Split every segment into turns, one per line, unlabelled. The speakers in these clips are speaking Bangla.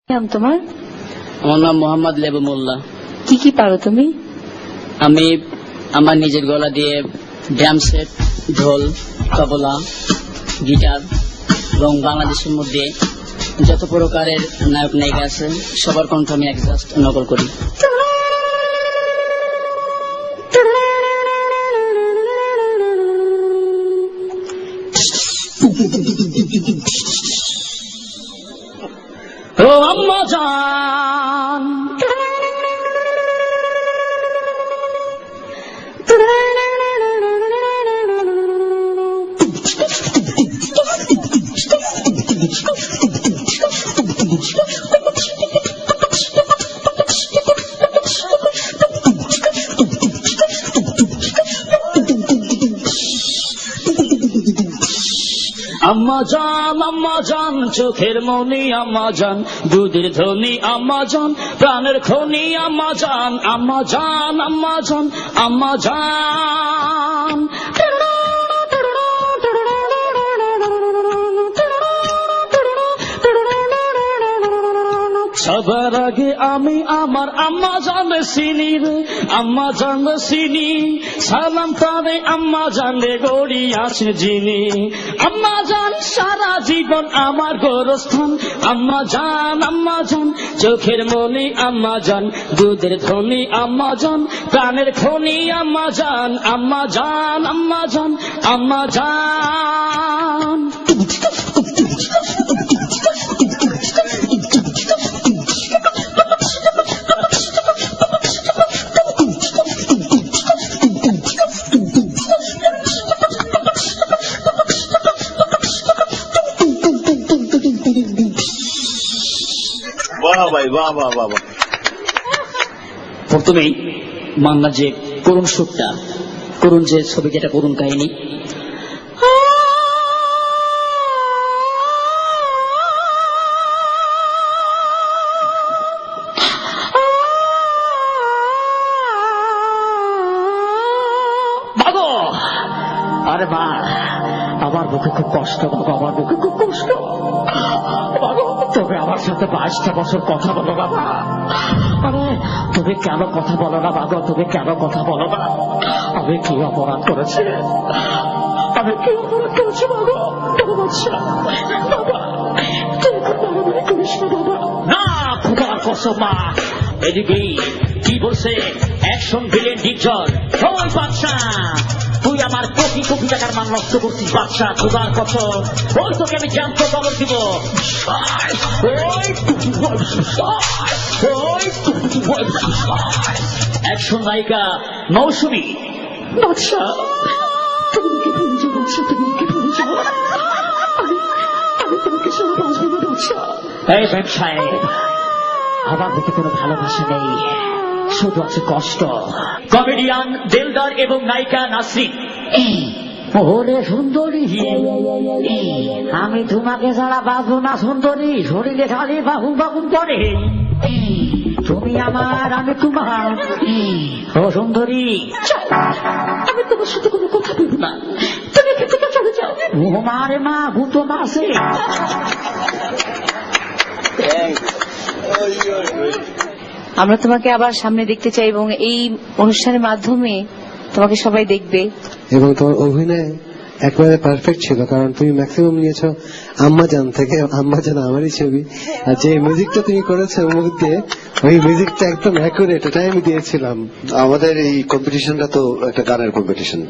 নাম তোমার?
আমার নাম মোহাম্মদ লেবু মোল্লা।
কি কি পারো তুমি?
আমি আমার নিজের গলা দিয়ে ড্রাম সেট, ঢোল, তবলা, গিটার এবং বাংলাদেশের মধ্যে যত প্রকারের নায়ক নায়িকা আছে সবার কণ্ঠ আমি একজাস্ট নকল করি। ও আম্মা জান, আম্মা জান, আম্মা জান, চোখের মনি আম্মা জান, দুধের ধনী আম্মা জান, প্রাণের খনি আম্মা জান, আম্মা জান, আম্মা জান, আম্মা জান। সবার আগে আমি আমার আম্মা জান চিনি রে, আম্মা জান চিনি, সালাম তারে আম্মা জানে গড়ি আছে যিনি। আম্মা জান সারা জীবন আমার গোরস্থান, আম্মা জান, আম্মা জান, চোখের মনি আম্মা জান, দুধের ধনী আম্মা জান, প্রাণের খনি আম্মা জান, আম্মা জান, আম্মা জান, আম্মা জান। প্রথমেই মান্না যে করুণ সুরটা, করুণ যে ছবি, যেটা করুণ কাহিনী, আরে মা আমার বুকে খুব কষ্ট, বাবা আমার বুকে খুব কষ্ট। তবে আমার সাথে 22টা বছর কথা বলো বাবা। আরে তুমি কেন কথা বলো না বাবা? তুমি কেন কথা বলো না? আমি কি অপরাধ করেছি? আমি কি অপরাধ করেছি বাবা? বাবা তুমি বাবা করিস না বাবা। না খোদার কসম মা। এদিকে কি বলছে অ্যাকশন ভিলেন ডিকজল, ওই বাচ্চা তুই আমার কোটি কোটি টাকার মান নষ্ট করছিস বাচ্চা, খোদার কসম। ওই তোকে আমি জানতো খবর দিব। অ্যাকশন নায়িকা মৌসুমী, বাচ্চা তুমি কি ভুলে যাও বাচ্চা, তুমি কি ভুলে যাও? আমি তোমাকে সব বাঁচবো না বাচ্চা। এই ব্যাংক সাহেব, আমার দিকে কোনো ভালোবাসা নেই, শুধু আছে কষ্ট। কমেডিয়ান দেলদার এবং নায়িকা নাসরিন। ওরে সুন্দরী, আমি তোমাকে ছাড়া বাঁচবো না সুন্দরী, শরীরে খালি বাহুম বাহুম করে। তুমি আমার, আমি তোমার। ও সুন্দরী, আমি তোমার সাথে কোনো কথা বলবো না, তুমি এখান থেকে চলে যাও। ও মারে মা, ভূতো মাসে।
আমরা তোমাকে আবার সামনে দেখতে চাই এবং এই অনুষ্ঠানের মাধ্যমে তোমাকে সবাই দেখবে।
এবং তোমার অভিনয় একেবারে পারফেক্ট ছিল, কারণ তুমি ম্যাক্সিমাম নিয়েছো আম্মা জান থেকে। আম্মা জান আমারই ছবি, আর যে মিউজিকটা তুমি করেছো মুখ দিয়ে, ওই মিউজিকটা একদম অ্যাকুরেট, ওটাই আমি দিয়েছিলাম।
আমাদের এই কম্পিটিশনটা তো একটা গানের কম্পিটিশন,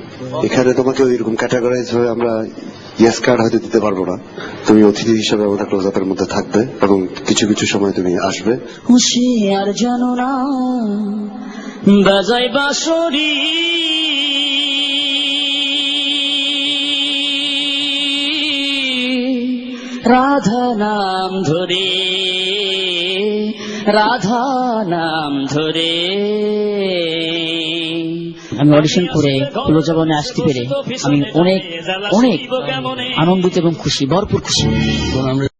এখানে তোমাকে ওইরকম ক্যাটাগরাইজ হয়ে আমরা ইয়েস কার্ড হয়তো দিতে পারবো না। তুমি অতিথি হিসেবে আমাদের ক্লোজ আপের মধ্যে থাকবে এবং কিছু কিছু সময় তুমি আসবে।
হুঁশিয়ার জানো না বাজাই বাঁশরি, রাধা নাম ধরে, রাধা নাম ধরে। আমি অডিশন করে কুলজবনে আসতে পেরে আমি অনেক অনেক আনন্দিত এবং খুশি, ভরপুর খুশি।